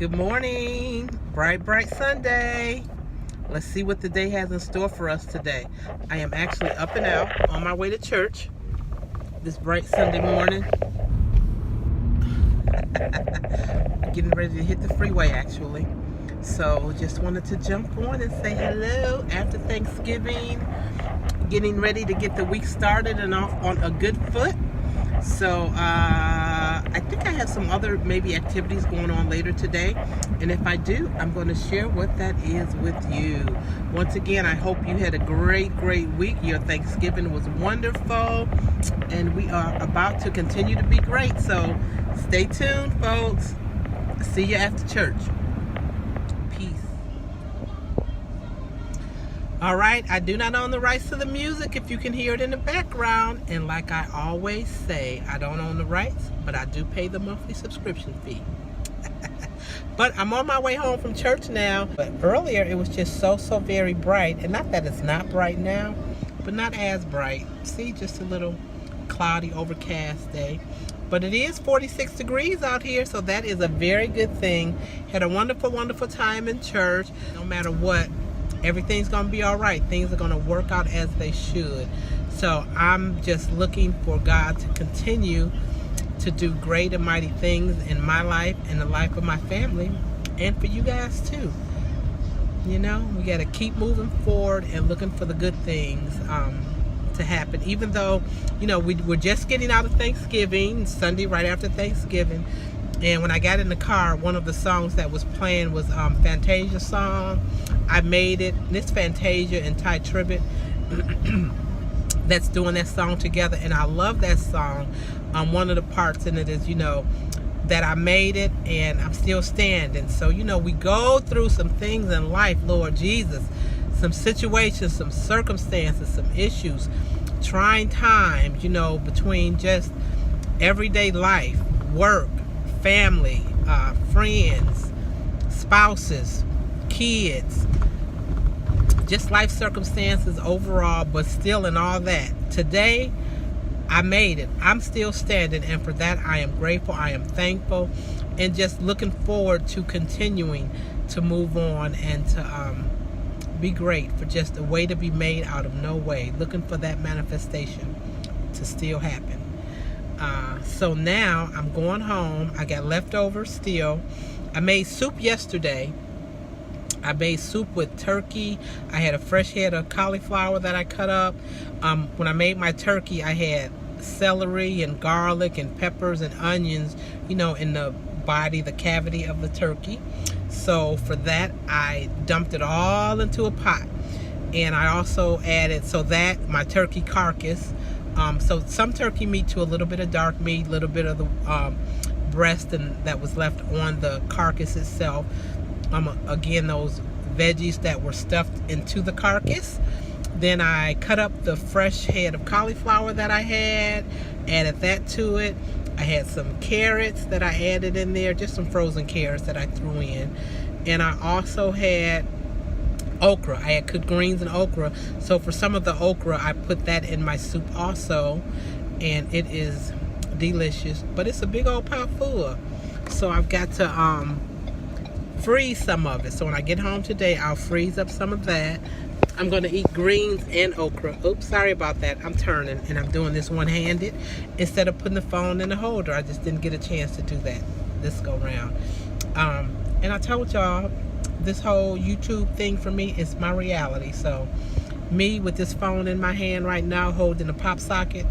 Good morning. Bright, bright Sunday. Let's see what the day has in store for us today. I am actually up and out on my way to church this bright Sunday morning. Getting ready to hit the freeway actually. So just wanted to jump on and say hello after Thanksgiving. Getting ready to get the week started and off on a good foot. So I think I have some other maybe activities going on later today, and if I do, I'm going to share what that is with you. Once again, I hope you had a great week. Your Thanksgiving was wonderful, and we are about to continue to be great. So stay tuned, folks. See you after church. Peace. All right, I do not own the rights to the music if you can hear it in the background. And like I always say, I don't own the rights, but I do pay the monthly subscription fee. But I'm on my way home from church now. But earlier it was just so very bright. And not that it's not bright now, but not as bright. See, just a little cloudy, overcast day. But it is 46 degrees out here, so that is a very good thing. Had a wonderful time in church. No matter what, everything's going to be all right. Things are going to work out as they should. So I'm just looking for God to continue to do great and mighty things in my life and the life of my family, and for you guys too. You know, we got to keep moving forward and looking for the good things to happen. Even though, you know, we're just getting out of Thanksgiving, Sunday right after Thanksgiving. And when I got in the car, one of the songs that was playing was Fantasia's song, I Made It. And it's Fantasia and Ty Tribbett that's doing that song together. And I love that song. One of the parts in it is, you know, that I made it and I'm still standing. So, you know, we go through some things in life, Lord Jesus. Some situations, some circumstances, some issues, trying times, you know, between just everyday life, work, family, friends, spouses, kids, just life circumstances overall. But still, in all that, today I made it. I'm still standing, and for that I am grateful. I am thankful, and just looking forward to continuing to move on and to be great, for just a way to be made out of no way. Looking for that manifestation to still happen. So now I'm going home. I got leftovers still. I made soup yesterday. I made soup with turkey. I had a fresh head of cauliflower that I cut up. When I made my turkey, I had celery and garlic and peppers and onions, you know, in the body, the cavity of the turkey. So for that, I dumped it all into a pot. And I also added, so that my turkey carcass, so some turkey meat to a little bit of dark meat, a little bit of the breast and that was left on the carcass itself. Again, those veggies that were stuffed into the carcass. Then I cut up the fresh head of cauliflower that I had, added that to it. I had some carrots that I added in there, just some frozen carrots that I threw in. And I also had okra. I had cooked greens and okra. So for some of the okra, I put that in my soup also. And it is delicious. But it's a big old pot full. So I've got to freeze some of it. So when I get home today, I'll freeze up some of that. I'm going to eat greens and okra. Oops, sorry about that. I'm turning and I'm doing this one-handed instead of putting the phone in the holder. I just didn't get a chance to do that this go round. And I told y'all, this whole YouTube thing for me is my reality. So me with this phone in my hand right now holding a pop socket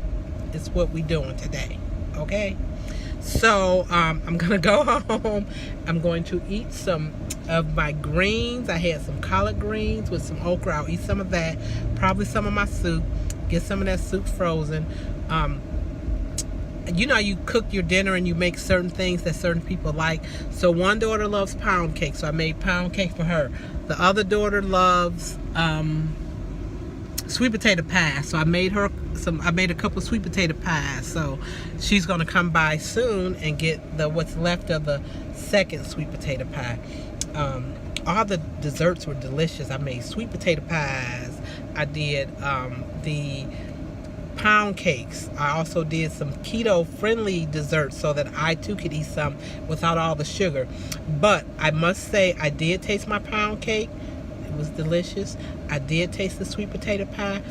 is what we doing today. Okay? So I'm going to go home. I'm going to eat some of my greens. I had some collard greens with some okra. I'll eat some of that. Probably some of my soup. Get some of that soup frozen. You know, you cook your dinner and you make certain things that certain people like. So one daughter loves pound cake, so I made pound cake for her. The other daughter loves sweet potato pie, so I made her I made a couple of sweet potato pies. So she's gonna come by soon and get what's left of the second sweet potato pie. All the desserts were delicious. I made sweet potato pies. I did the pound cakes. I also did some keto friendly desserts so that I too could eat some without all the sugar. But I must say, I did taste my pound cake. It was delicious. I did taste the sweet potato pie.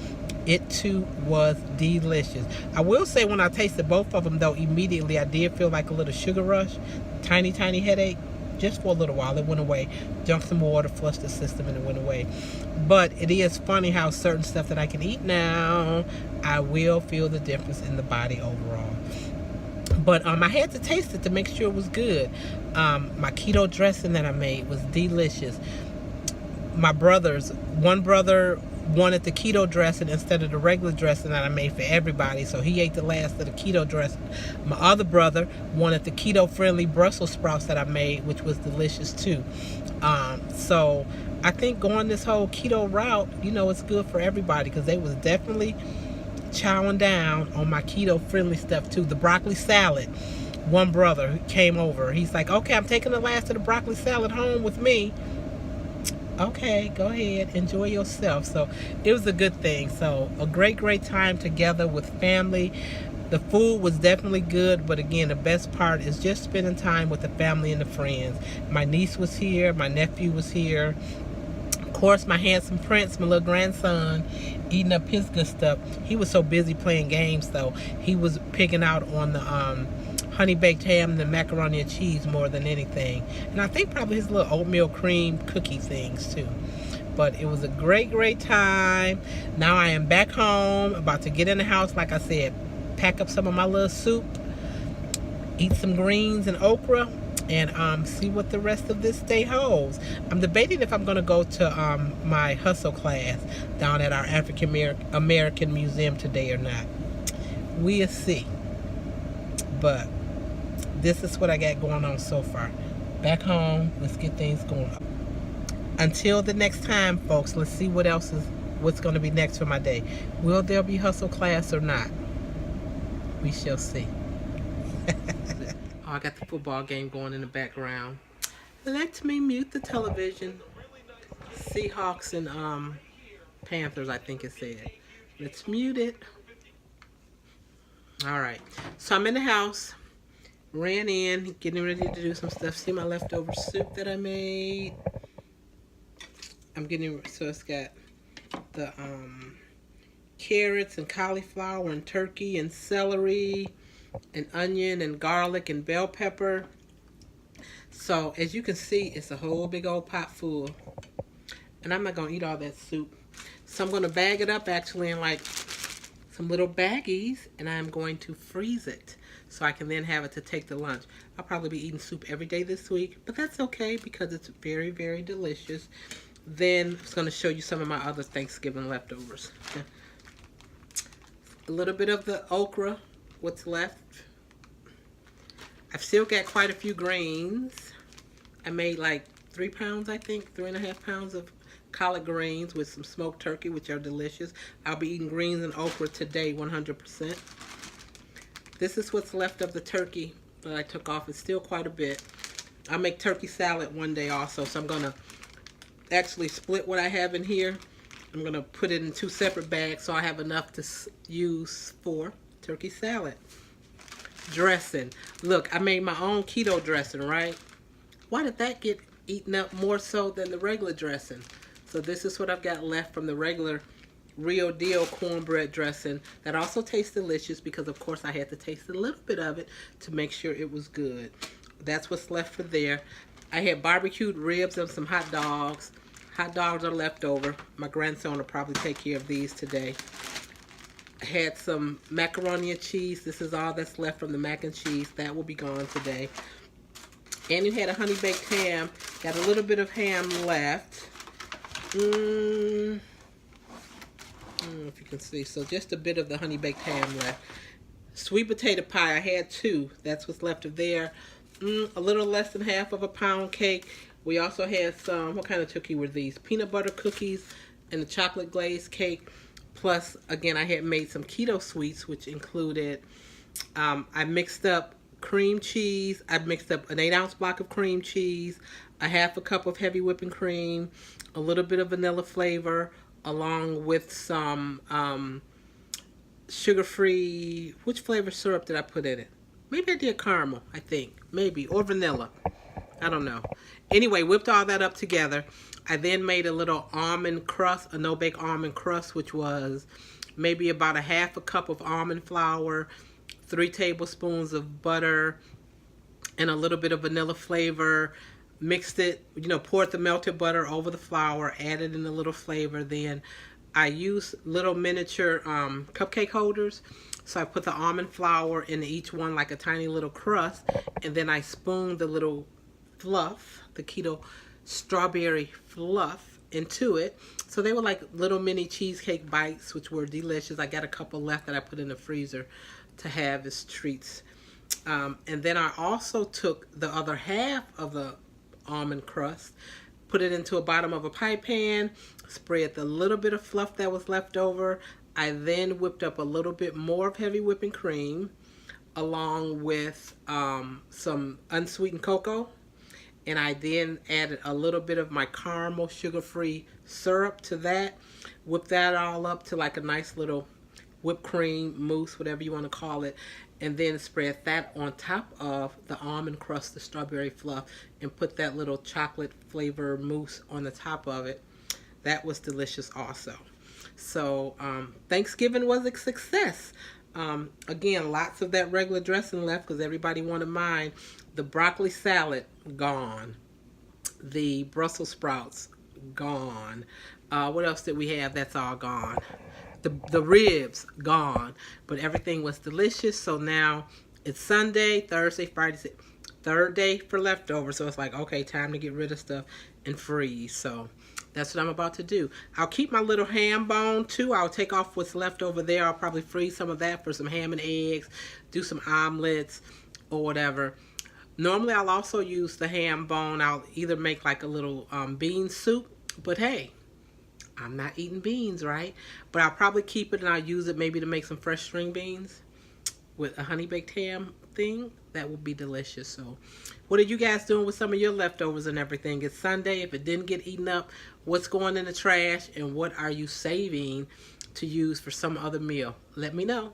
It too was delicious. I will say, when I tasted both of them though, immediately I did feel like a little sugar rush, tiny headache. Just for a little while, it went away. Drank some water, flushed the system, and it went away. But it is funny how certain stuff that I can eat now, I will feel the difference in the body overall. But I had to taste it to make sure it was good. My keto dressing that I made was delicious. One brother wanted the keto dressing instead of the regular dressing that I made for everybody, so he ate the last of the keto dressing. My other brother wanted the keto friendly Brussels sprouts that I made, which was delicious too. So I think going this whole keto route, it's good for everybody, because they was definitely chowing down on my keto friendly stuff too. The broccoli salad, one brother came over, he's like, okay, I'm taking the last of the broccoli salad home with me. Okay, go ahead, enjoy yourself. So it was a good thing. So a great time together with family. The food was definitely good, but again, the best part is just spending time with the family and the friends. My niece was here, my nephew was here, of course my handsome prince, my little grandson, eating up his good stuff. He was so busy playing games though, he was picking out on the honey baked ham and the macaroni and cheese more than anything, and I think probably his little oatmeal cream cookie things too. But it was a great time. Now I am back home, about to get in the house, like I said, pack up some of my little soup, eat some greens and okra, and see what the rest of this day holds. I'm debating if I'm going to go to my hustle class down at our African American Museum today or not. We'll see. But this is what I got going on so far. Back home, let's get things going. Until the next time, folks, let's see what's going to be next for my day. Will there be hustle class or not? We shall see. Oh, I got the football game going in the background. Let me mute the television. Seahawks and Panthers, I think it said. Let's mute it. All right. So I'm in the house. Ran in, getting ready to do some stuff. See my leftover soup that I made. So it's got the carrots and cauliflower and turkey and celery and onion and garlic and bell pepper. So as you can see, it's a whole big old pot full. And I'm not going to eat all that soup. So I'm going to bag it up actually in like some little baggies, and I'm going to freeze it so I can then have it to take to lunch. I'll probably be eating soup every day this week, but that's okay because it's very delicious. Then I'm going to show you some of my other Thanksgiving leftovers. A little bit of the okra, what's left. I've still got quite a few greens. I made like 3 pounds, I think, 3.5 pounds of collard greens with some smoked turkey, which are delicious. I'll be eating greens and okra today, 100%. This is what's left of the turkey that I took off. It's still quite a bit. I'll make turkey salad one day also, so I'm going to actually split what I have in here. I'm going to put it in 2 separate bags so I have enough to use for turkey salad. Dressing. Look, I made my own keto dressing, right? Why did that get eaten up more so than the regular dressing? So this is what I've got left from the regular Real Deal cornbread dressing. That also tastes delicious because, of course, I had to taste a little bit of it to make sure it was good. That's what's left for there. I had barbecued ribs and some hot dogs. Hot dogs are left over. My grandson will probably take care of these today. I had some macaroni and cheese. This is all that's left from the mac and cheese. That will be gone today. And you had a honey baked ham. Got a little bit of ham left. If you can see. So just a bit of the honey baked ham left. Sweet potato pie. I had 2. That's what's left of there. A little less than half of a pound cake. We also had some, what kind of cookie were these? Peanut butter cookies and a chocolate glazed cake. Plus, again, I had made some keto sweets, which included, I mixed up cream cheese. I mixed up an 8-ounce block of cream cheese, a 1/2 cup of heavy whipping cream, a little bit of vanilla flavor, along with some sugar-free, which flavor syrup did I put in it? Maybe I did caramel, I think. Maybe. Or vanilla. I don't know. Anyway, whipped all that up together. I then made a little almond crust, a no-bake almond crust, which was maybe about a half a cup of almond flour, 3 tablespoons of butter, and a little bit of vanilla flavor. Mixed it, poured the melted butter over the flour, added in a little flavor. Then I used little miniature cupcake holders. So I put the almond flour in each one like a tiny little crust, and then I spooned the little fluff, the keto strawberry fluff, into it. So they were like little mini cheesecake bites, which were delicious. I got a couple left that I put in the freezer to have as treats. And then I also took the other half of the almond crust, put it into a bottom of a pie pan, spread the little bit of fluff that was left over. I then whipped up a little bit more of heavy whipping cream along with some unsweetened cocoa. And I then added a little bit of my caramel sugar-free syrup to that. Whip that all up to like a nice little whipped cream mousse, whatever you want to call it. And then spread that on top of the almond crust, the strawberry fluff, and put that little chocolate flavor mousse on the top of it. That was delicious also. So Thanksgiving was a success. Again, lots of that regular dressing left because everybody wanted mine. The broccoli salad, gone. The Brussels sprouts, gone. What else did we have? That's all gone. The ribs, gone. But everything was delicious. So now it's Sunday, Thursday, Friday, third day for leftovers. So it's like, okay, time to get rid of stuff and freeze. So that's what I'm about to do. I'll keep my little ham bone too. I'll take off what's left over there. I'll probably freeze some of that for some ham and eggs, do some omelets or whatever. Normally I'll also use the ham bone. I'll either make like a little bean soup, but hey, I'm not eating beans, right? But I'll probably keep it and I'll use it maybe to make some fresh string beans with a honey baked ham thing. That would be delicious. So what are you guys doing with some of your leftovers and everything? It's Sunday. If it didn't get eaten up, what's going in the trash and what are you saving to use for some other meal? Let me know.